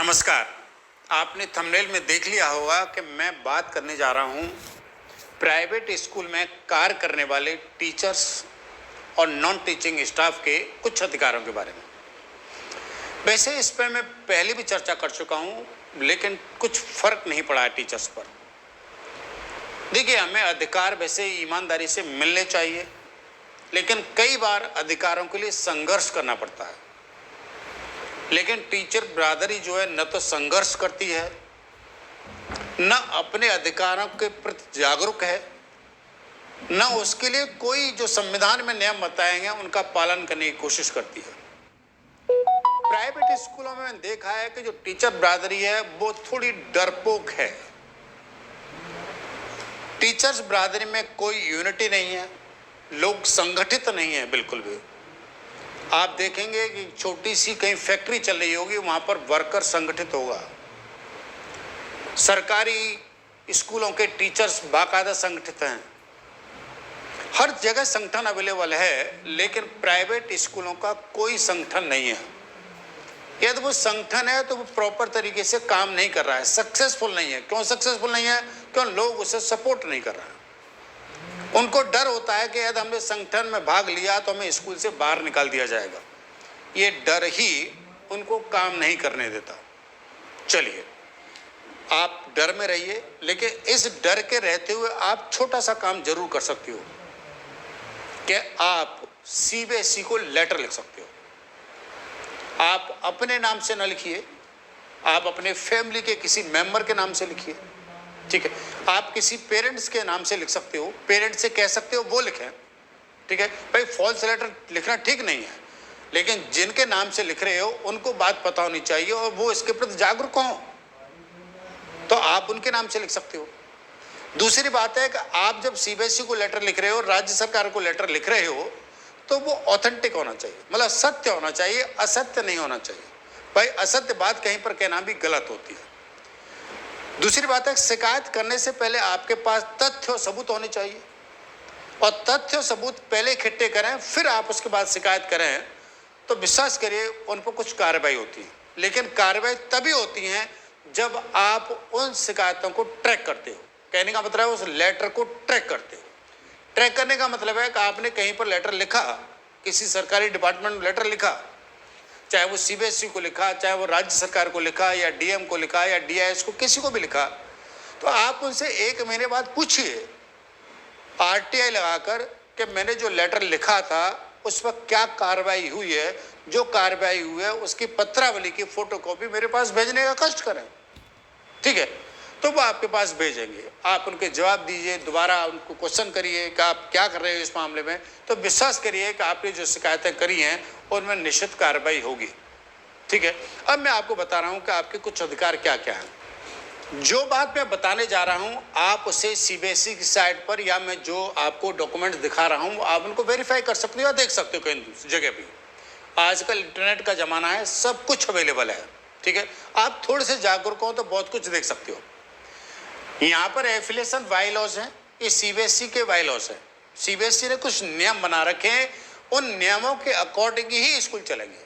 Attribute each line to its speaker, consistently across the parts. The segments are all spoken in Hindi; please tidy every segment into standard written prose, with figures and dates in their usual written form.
Speaker 1: नमस्कार। आपने थंबनेल में देख लिया होगा कि मैं बात करने जा रहा हूं प्राइवेट स्कूल में कार्य करने वाले टीचर्स और नॉन टीचिंग स्टाफ के कुछ अधिकारों के बारे में। वैसे इस पर मैं पहले भी चर्चा कर चुका हूं, लेकिन कुछ फर्क नहीं पड़ा है टीचर्स पर। देखिए, हमें अधिकार वैसे ईमानदारी से मिलने चाहिए, लेकिन कई बार अधिकारों के लिए संघर्ष करना पड़ता है। लेकिन टीचर बिरादरी जो है न तो संघर्ष करती है, न अपने अधिकारों के प्रति जागरूक है, न उसके लिए कोई जो संविधान में नियम बताए हैं उनका पालन करने की कोशिश करती है। प्राइवेट स्कूलों में मैंने देखा है कि जो टीचर बिरादरी है वो थोड़ी डरपोक है। टीचर्स बिरादरी में कोई यूनिटी नहीं है, लोग संगठित नहीं है बिल्कुल भी। आप देखेंगे कि छोटी सी कहीं फैक्ट्री चल रही होगी, वहां पर वर्कर संगठित होगा। सरकारी स्कूलों के टीचर्स बाकायदा संगठित हैं। हर जगह संगठन अवेलेबल है, लेकिन प्राइवेट स्कूलों का कोई संगठन नहीं है। यदि वो संगठन है तो वो प्रॉपर तरीके से काम नहीं कर रहा है, सक्सेसफुल नहीं है। क्यों सक्सेसफुल नहीं है? क्यों लोग उसे सपोर्ट नहीं कर रहे हैं। उनको डर होता है कि यदि हमने संगठन में भाग लिया तो हमें स्कूल से बाहर निकाल दिया जाएगा। ये डर ही उनको काम नहीं करने देता। चलिए, आप डर में रहिए, लेकिन इस डर के रहते हुए आप छोटा सा काम जरूर कर सकते हो कि आप सीबीएसई को लेटर लिख सकते हो। आप अपने नाम से न लिखिए, आप अपने फैमिली के किसी मेंबर के नाम से लिखिए। ठीक है, आप किसी पेरेंट्स के नाम से लिख सकते हो, पेरेंट्स से कह सकते हो वो लिखें। ठीक है भाई, फॉल्स लेटर लिखना ठीक नहीं है, लेकिन जिनके नाम से लिख रहे हो उनको बात पता होनी चाहिए और वो इसके प्रति जागरूक हों, तो आप उनके नाम से लिख सकते हो। दूसरी बात है कि आप जब सीबीएसई को लेटर लिख रहे हो, राज्य सरकार को लेटर लिख रहे हो, तो वो ऑथेंटिक होना चाहिए, मतलब सत्य होना चाहिए, असत्य नहीं होना चाहिए। भाई, असत्य बात कहीं पर कहना भी गलत होती है। दूसरी बात है, शिकायत करने से पहले आपके पास तथ्य और सबूत होने चाहिए, और तथ्य और सबूत पहले इकट्ठे करें, फिर आप उसके बाद शिकायत करें, तो विश्वास करिए उन पर कुछ कार्रवाई होती है। लेकिन कार्रवाई तभी होती है जब आप उन शिकायतों को ट्रैक करते हो। कहने का मतलब है उस लेटर को ट्रैक करते हो। ट्रैक करने का मतलब है कि आपने कहीं पर लेटर लिखा, किसी सरकारी डिपार्टमेंट में लेटर लिखा, चाहे वो सीबीएसई को लिखा, चाहे वो राज्य सरकार को लिखा, या डीएम को लिखा, या डीआईएस को, किसी को भी लिखा, तो आप उनसे 1 महीने बाद पूछिए आरटीआई लगाकर कि मैंने जो लेटर लिखा था उस पर क्या कार्रवाई हुई है। जो कार्रवाई हुई है उसकी पत्रावली की फोटोकॉपी मेरे पास भेजने का कष्ट करें। ठीक है, तो वो आपके पास भेजेंगे। आप उनके जवाब दीजिए, दोबारा उनको क्वेश्चन करिए कि आप क्या कर रहे हो इस मामले में। तो विश्वास करिए कि आपने जो शिकायतें करी हैं उनमें निश्चित कार्रवाई होगी। ठीक है, अब मैं आपको बता रहा हूं कि आपके कुछ अधिकार क्या क्या हैं। जो बात मैं बताने जा रहा हूं, आप उसे सीबीएसई की साइट पर, या मैं जो आपको डॉक्यूमेंट दिखा रहा हूं, आप उनको वेरीफाई कर सकते हो या देख सकते हो कहीं जगह भी। आजकल इंटरनेट का ज़माना है, सब कुछ अवेलेबल है। ठीक है, आप थोड़े से जागरूक हो तो बहुत कुछ देख सकते हो। यहाँ पर एफिलिएशन बायलॉज हैं, ये सीबीएसई के बायलॉज हैं। सीबीएसई ने कुछ नियम बना रखे हैं, उन नियमों के अकॉर्डिंग ही स्कूल चलेंगे।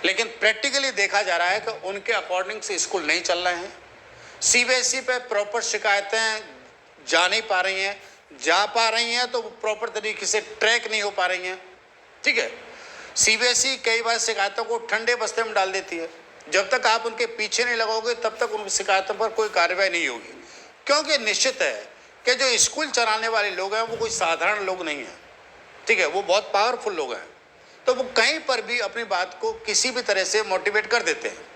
Speaker 1: लेकिन प्रैक्टिकली देखा जा रहा है कि उनके अकॉर्डिंग से स्कूल नहीं चल रहे हैं। सीबीएसई पे प्रॉपर शिकायतें जा नहीं पा रही हैं, जा पा रही हैं तो प्रॉपर तरीके से ट्रैक नहीं हो पा रही हैं। ठीक है, सीबीएसई कई बार शिकायतों को ठंडे बस्ते में डाल देती है। जब तक आप उनके पीछे नहीं लगोगे तब तक उन शिकायतों पर कोई कार्रवाई नहीं होगी, क्योंकि निश्चित है कि जो स्कूल चलाने वाले लोग हैं वो कोई साधारण लोग नहीं हैं। ठीक है, वो बहुत पावरफुल लोग हैं, तो वो कहीं पर भी अपनी बात को किसी भी तरह से मोटिवेट कर देते हैं।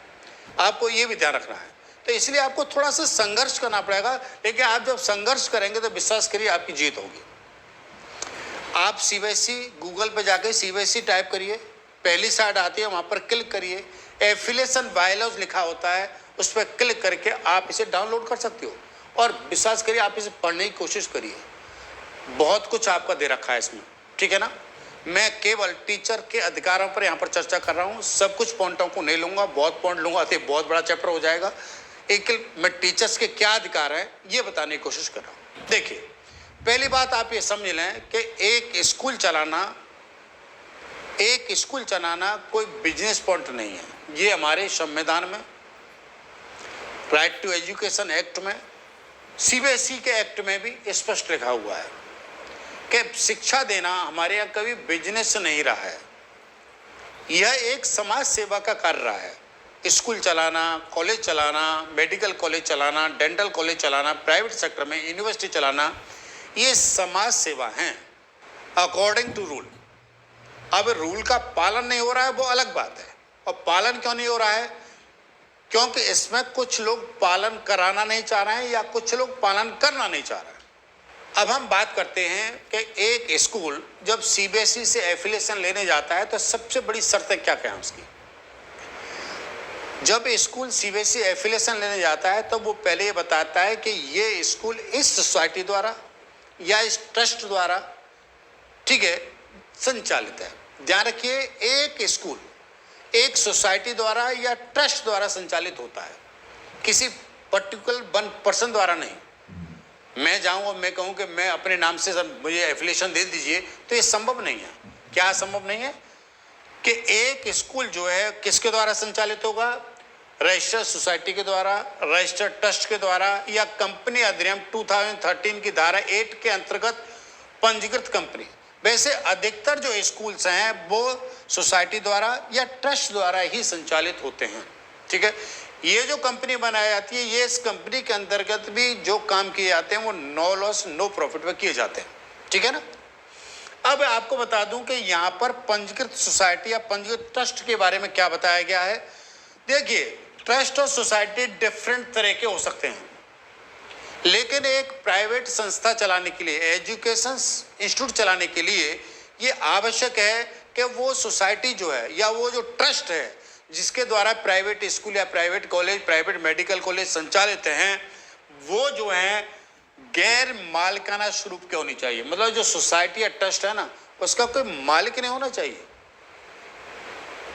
Speaker 1: आपको ये भी ध्यान रखना है। तो इसलिए आपको थोड़ा सा संघर्ष करना पड़ेगा, लेकिन आप जब संघर्ष करेंगे तो विश्वास करिए आपकी जीत होगी। आप सीबीएसई गूगल पर जाके सीबीएसई टाइप करिए, पहली साइट आती है, वहाँ पर क्लिक करिए, एफिलिएशन बायलॉज लिखा होता है, उस पर क्लिक करके आप इसे डाउनलोड कर सकते हो। और विश्वास करिए आप इसे पढ़ने की कोशिश करिए, बहुत कुछ आपका दे रखा है इसमें। ठीक है ना, मैं केवल टीचर के अधिकारों पर यहाँ पर चर्चा कर रहा हूँ, सब कुछ पॉइंटों को नहीं लूँगा, बहुत पॉइंट लूँगा तो बहुत बड़ा चैप्टर हो जाएगा। एक मैं टीचर्स के क्या अधिकार हैं ये बताने की कोशिश कर रहा हूँ। देखिए, पहली बात आप ये समझ लें कि एक स्कूल चलाना कोई बिजनेस पॉइंट नहीं है। ये हमारे संविधान में राइट टू एजुकेशन एक्ट में, सीबीएसई के एक्ट में भी स्पष्ट लिखा हुआ है कि शिक्षा देना हमारे यहाँ कभी बिजनेस नहीं रहा है, यह एक समाज सेवा का कार्य रहा है। स्कूल चलाना, कॉलेज चलाना, मेडिकल कॉलेज चलाना, डेंटल कॉलेज चलाना, प्राइवेट सेक्टर में यूनिवर्सिटी चलाना, ये समाज सेवा हैं अकॉर्डिंग टू रूल। अब रूल का पालन नहीं हो रहा है वो अलग बात है। और पालन क्यों नहीं हो रहा है? क्योंकि इसमें कुछ लोग पालन कराना नहीं चाह रहे हैं या कुछ लोग पालन करना नहीं चाह रहे हैं। अब हम बात करते हैं कि एक स्कूल जब सीबीएसई से एफिलिएशन लेने जाता है तो सबसे बड़ी शर्तें क्या क्या हैं उसकी। जब स्कूल सीबीएसई एफिलिएशन लेने जाता है तो वो पहले ये बताता है कि ये स्कूल इस सोसाइटी द्वारा या इस ट्रस्ट द्वारा, ठीक है, संचालित है। ध्यान रखिए, एक स्कूल एक सोसाइटी द्वारा या ट्रस्ट द्वारा संचालित होता है, किसी पर्टिकुलर वन पर्सन द्वारा नहीं। मैं जाऊं और मैं कहूं कि मैं अपने नाम से मुझे एफिलिएशन दे दीजिए, तो ये संभव नहीं है। क्या संभव नहीं है? कि एक स्कूल जो है किसके द्वारा संचालित होगा? रजिस्टर्ड सोसाइटी के द्वारा, रजिस्टर्ड ट्रस्ट के द्वारा, या कंपनी अधिनियम 2013 की धारा 8 के अंतर्गत पंजीकृत कंपनी। वैसे अधिकतर जो स्कूल्स हैं वो सोसाइटी द्वारा या ट्रस्ट द्वारा ही संचालित होते हैं, ठीक है। ये जो कंपनी बनाई जाती है, ये इस कंपनी के अंतर्गत भी जो काम किए जाते हैं वो नो लॉस नो प्रॉफिट में किए जाते हैं, ठीक है ना। अब आपको बता दूं कि यहाँ पर पंजीकृत सोसाइटी या पंजीकृत ट्रस्ट के बारे में क्या बताया गया है। देखिए, ट्रस्ट और सोसाइटी डिफरेंट तरह के हो सकते हैं, लेकिन एक प्राइवेट संस्था चलाने के लिए, एजुकेशन इंस्टीट्यूट चलाने के लिए ये आवश्यक है कि वो सोसाइटी जो है या वो जो ट्रस्ट है जिसके द्वारा प्राइवेट स्कूल या private college, private medical college संचालित हैं, वो जो हैं गैर मालिकाना स्वरूप के होनी चाहिए। मतलब जो सोसाइटी या ट्रस्ट है ना, उसका कोई मालिक नहीं होना चाहिए।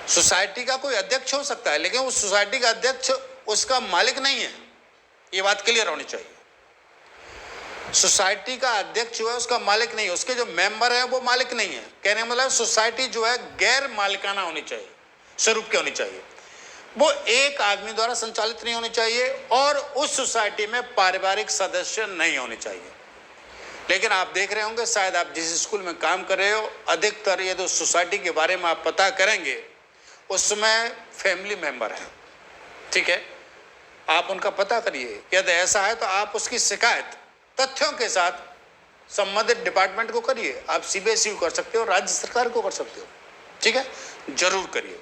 Speaker 1: सोसाइटी का कोई अध्यक्ष हो सकता है, लेकिन उस सोसाइटी का अध्यक्ष उसका मालिक नहीं है, ये बात क्लियर होनी चाहिए। सोसाइटी का अध्यक्ष जो है उसका मालिक नहीं है, उसके जो मेंबर है वो मालिक नहीं है। कहने का मतलब सोसाइटी जो है गैर मालिकाना होनी चाहिए, स्वरूप की होनी चाहिए। वो एक आदमी द्वारा संचालित नहीं होनी चाहिए और उस सोसाइटी में पारिवारिक सदस्य नहीं होने चाहिए। लेकिन आप देख रहे होंगे, शायद आप जिस स्कूल में काम कर रहे हो, अधिकतर ये जो सोसाइटी के बारे में आप पता करेंगे उसमें फैमिली मेंबर हैं, ठीक है। आप उनका पता करिए, यदि ऐसा है तो आप उसकी शिकायत तथ्यों के साथ संबंधित डिपार्टमेंट को करिए। आप सीबीएसई को कर सकते हो, राज्य सरकार को कर सकते हो, ठीक है, जरूर करिए।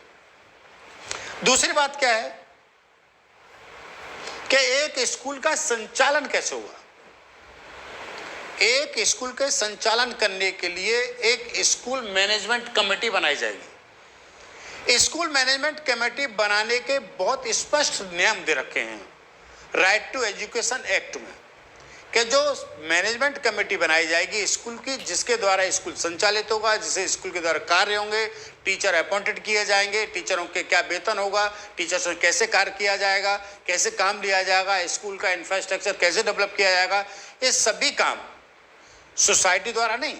Speaker 1: दूसरी बात क्या है कि एक स्कूल का संचालन कैसे होगा। एक स्कूल के संचालन करने के लिए एक स्कूल मैनेजमेंट कमेटी बनाई जाएगी। स्कूल मैनेजमेंट कमेटी बनाने के बहुत स्पष्ट नियम दे रखे हैं राइट टू एजुकेशन एक्ट में, कि जो मैनेजमेंट कमेटी बनाई जाएगी स्कूल की, जिसके द्वारा स्कूल संचालित होगा, जिसे स्कूल के द्वारा कार्य होंगे, टीचर अपॉइंटेड किए जाएंगे, टीचरों के क्या वेतन होगा, टीचर से कैसे कार्य किया जाएगा, कैसे काम लिया जाएगा, स्कूल का इंफ्रास्ट्रक्चर कैसे डेवलप किया जाएगा, ये सभी काम सोसाइटी द्वारा नहीं,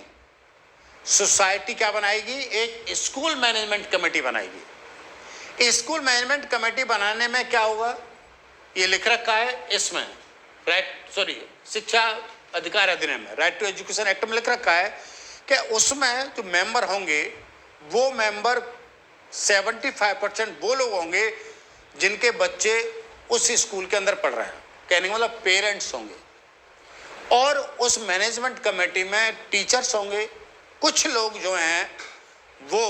Speaker 1: सोसाइटी क्या बनाएगी? एक स्कूल मैनेजमेंट कमेटी बनाएगी। स्कूल मैनेजमेंट कमेटी बनाने में क्या होगा, ये लिख रखा है इसमें, शिक्षा अधिकार अधिनियम में, राइट टू एजुकेशन एक्ट में लिख रखा है कि उसमें जो मेंबर होंगे वो मेंबर 75% वो लोग होंगे जिनके बच्चे उस स्कूल के अंदर पढ़ रहे हैं, कहने का मतलब पेरेंट्स होंगे। और उस मैनेजमेंट कमेटी में टीचर्स होंगे, कुछ लोग जो हैं वो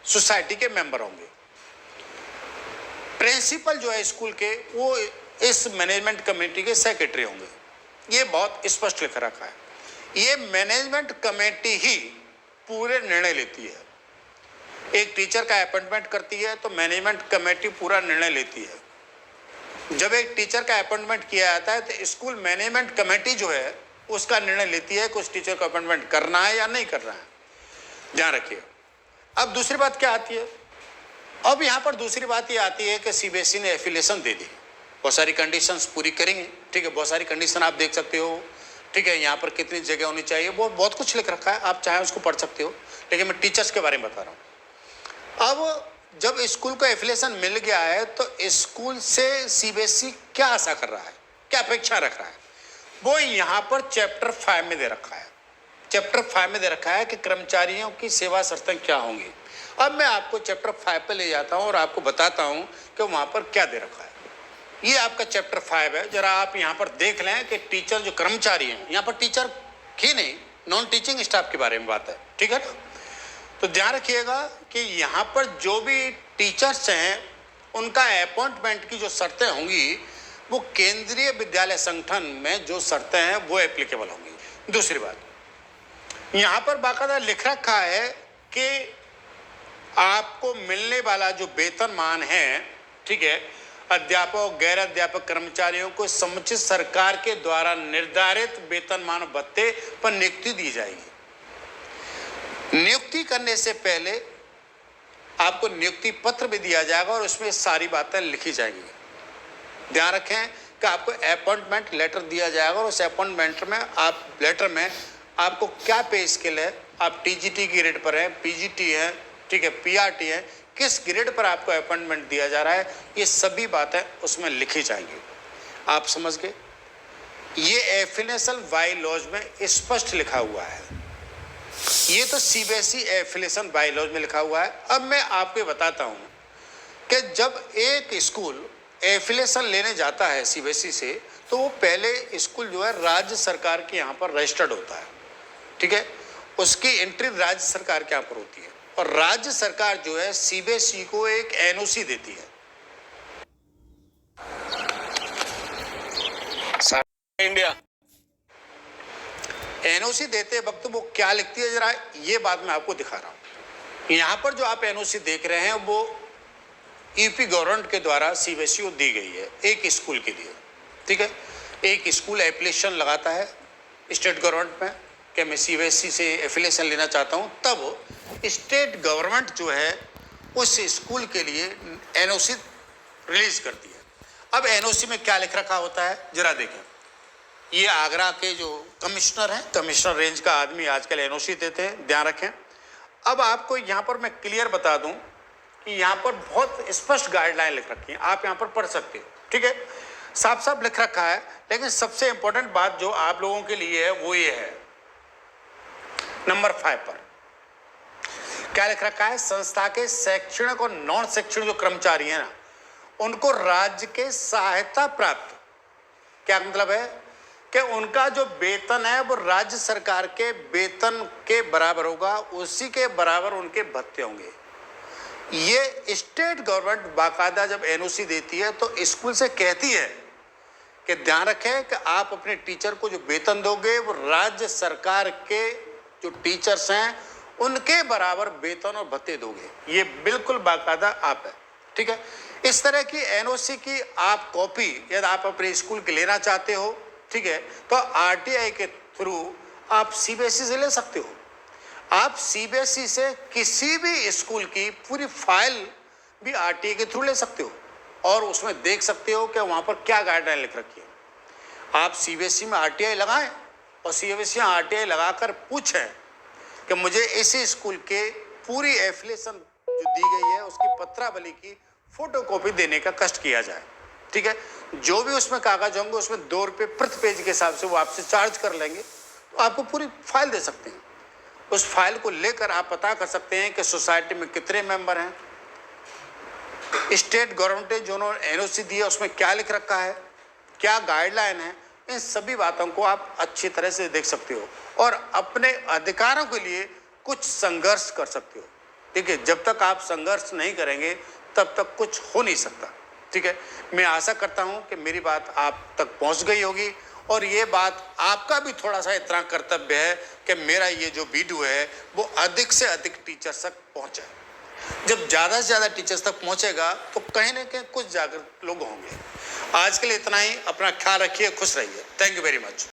Speaker 1: सोसाइटी के मेंबर होंगे। प्रिंसिपल जो है स्कूल के वो इस मैनेजमेंट कमेटी के सेक्रेटरी होंगे। ये बहुत स्पष्ट लिख रखा है। ये मैनेजमेंट कमेटी ही पूरे निर्णय लेती है। एक टीचर का अपॉइंटमेंट करती है तो मैनेजमेंट कमेटी पूरा निर्णय लेती है। जब एक टीचर का अपॉइंटमेंट किया जाता है तो स्कूल मैनेजमेंट कमेटी जो है उसका निर्णय लेती है कि उस टीचर का अपॉइंटमेंट करना है या नहीं करना है। ध्यान रखिए। अब दूसरी बात क्या आती है? अब यहाँ पर दूसरी बात ये आती है कि सीबीएसई ने एफिलिएशन दे दी, बहुत सारी कंडीशंस पूरी करेंगे, ठीक है, बहुत सारी कंडीशन आप देख सकते हो, ठीक है, यहाँ पर कितनी जगह होनी चाहिए, वो बहुत कुछ लिख रखा है, आप चाहे उसको पढ़ सकते हो, लेकिन मैं टीचर्स के बारे में बता रहा हूँ। अब जब स्कूल को एफिलिएशन मिल गया है तो स्कूल से सीबीएसई क्या आशा कर रहा है, क्या अपेक्षा रख रहा है, वो यहाँ पर चैप्टर 5 में दे रखा है। चैप्टर 5 में दे रखा है कि कर्मचारियों की सेवा शर्तें क्या होंगी। अब मैं आपको चैप्टर 5 पे ले जाता हूँ और आपको बताता हूँ कि वहाँ पर क्या दे रखा है। ये आपका चैप्टर 5 है, जरा आप यहाँ पर देख लें कि टीचर जो कर्मचारी हैं, यहाँ पर टीचर ही नहीं, नॉन टीचिंग स्टाफ के बारे में बात है, ठीक है ना। तो ध्यान रखिएगा कि यहाँ पर जो भी टीचर्स हैं उनका अपॉइंटमेंट की जो शर्तें होंगी वो केंद्रीय विद्यालय संगठन में जो शर्तें हैं वो एप्लीकेबल होंगी। दूसरी बात, यहाँ पर बाकायदा लिख रखा है कि आपको मिलने वाला जो वेतनमान है, ठीक है, अध्यापक गैर अध्यापक कर्मचारियों को समुचित सरकार के द्वारा निर्धारित वेतनमान भत्ते पर नियुक्ति दी जाएगी। नियुक्ति करने से पहले आपको नियुक्ति पत्र भी दिया जाएगा और उसमें सारी बातें लिखी जाएंगी। ध्यान रखें कि आपको अपॉइंटमेंट लेटर दिया जाएगा और उस अपॉइंटमेंट में लेटर में आपको क्या पे स्केल है, आप टीजीटी की ग्रेड पर हैं, पीजीटी है, ठीक है, पीआरटी है, किस ग्रेड पर आपको अपॉइंटमेंट दिया जा रहा है, ये सभी बातें उसमें लिखी जाएंगी। आप समझ गए। ये एफिलिएशन बायलॉज में स्पष्ट लिखा हुआ है। ये तो सीबीएसई एफिलिएशन बायलॉज में लिखा हुआ है। अब मैं आपको बताता हूं कि जब एक स्कूल एफिलिएशन लेने जाता है सीबीएसई से तो वो पहले स्कूल जो है राज्य सरकार के यहाँ पर रजिस्टर्ड होता है, ठीक है, उसकी एंट्री राज्य सरकार के यहाँ पर होती है और राज्य सरकार जो है सीबीएसई को एक एनओसी देती है।
Speaker 2: इंडिया
Speaker 1: एनओसी देते वक्त वो क्या लिखती है, जरा ये बात मैं आपको दिखा रहा हूँ। यहाँ पर जो आप एनओसी देख रहे हैं वो यूपी गवर्नमेंट के द्वारा सीबीएसई को दी गई है एक स्कूल के लिए, ठीक है। एक स्कूल एप्लीकेशन लगाता है स्टेट गवर्नमेंट में कि मैं सीबीएसई से एफिलिएशन लेना चाहता हूँ, तब स्टेट गवर्नमेंट जो है उस स्कूल के लिए एनओसी रिलीज करती है। अब एनओसी में क्या लिख रखा होता है जरा देखें। ये आगरा के जो कमिश्नर हैं, कमिश्नर रेंज का आदमी आजकल एनओसी देते हैं, ध्यान रखें। अब आपको यहाँ पर मैं क्लियर बता दूं कि यहाँ पर बहुत स्पष्ट गाइडलाइन लिख रखी है, आप यहाँ पर पढ़ सकते हो, ठीक है, साफ साफ लिख रखा है। लेकिन सबसे इंपॉर्टेंट बात जो आप लोगों के लिए है वो ये है, नंबर 5 पर क्या लिख रखा है, संस्था के शैक्षणिक और नॉन शैक्षणिक जो कर्मचारी हैं ना उनको राज्य के सहायता प्राप्त, क्या मतलब है कि उनका जो वेतन है वो राज्य सरकार के वेतन के बराबर होगा, उसी के बराबर उनके भत्ते होंगे। ये स्टेट गवर्नमेंट बाकायदा जब एनओसी देती है तो स्कूल से कहती है कि ध्यान रखें कि आप अपने टीचर को जो वेतन दोगे वो राज्य सरकार के जो टीचर्स हैं उनके बराबर वेतन और भत्ते दोगे। ये बिल्कुल बाकायदा आप है, ठीक है। इस तरह की एनओसी की आप कॉपी यदि आप अपने स्कूल के लेना चाहते हो, ठीक है, तो आरटीआई के थ्रू आप सीबीएसई से ले सकते हो। आप सीबीएसई से किसी भी स्कूल की पूरी फाइल भी आरटीआई के थ्रू ले सकते हो और उसमें देख सकते हो कि वहाँ पर क्या गाइडलाइन लिख रखी है। आप सीबीएसई में आरटीआई लगाएं और सीबीएसई में आरटीआई लगाकर पूछें कि मुझे इसी स्कूल के पूरी एफिलिएशन जो दी गई है उसकी पत्रावली की फोटोकॉपी देने का कष्ट किया जाए, ठीक है। जो भी उसमें कागज होंगे उसमें 2 रुपये प्रति पेज के हिसाब से वो आपसे चार्ज कर लेंगे, तो आपको पूरी फाइल दे सकते हैं। उस फाइल को लेकर आप पता कर सकते हैं कि सोसाइटी में कितने मेंबर हैं, स्टेट गवर्नमेंट ने जो एनओसी दी है उसमें क्या लिख रखा है, क्या गाइडलाइन है, इन सभी बातों को आप अच्छी तरह से देख सकते हो और अपने अधिकारों के लिए कुछ संघर्ष कर सकते हो, ठीक है। जब तक आप संघर्ष नहीं करेंगे तब तक कुछ हो नहीं सकता, ठीक है। मैं आशा करता हूं कि मेरी बात आप तक पहुंच गई होगी और ये बात आपका भी थोड़ा सा इतना कर्तव्य है कि मेरा ये जो वीडियो है वो अधिक से अधिक टीचर्स तक पहुंचे। जब ज़्यादा से ज़्यादा टीचर्स तक पहुंचेगा तो कहीं ना कहीं कुछ जागरूक लोग होंगे। आज के लिए इतना ही, अपना ख्याल रखिए, खुश रहिए। Thank you very much.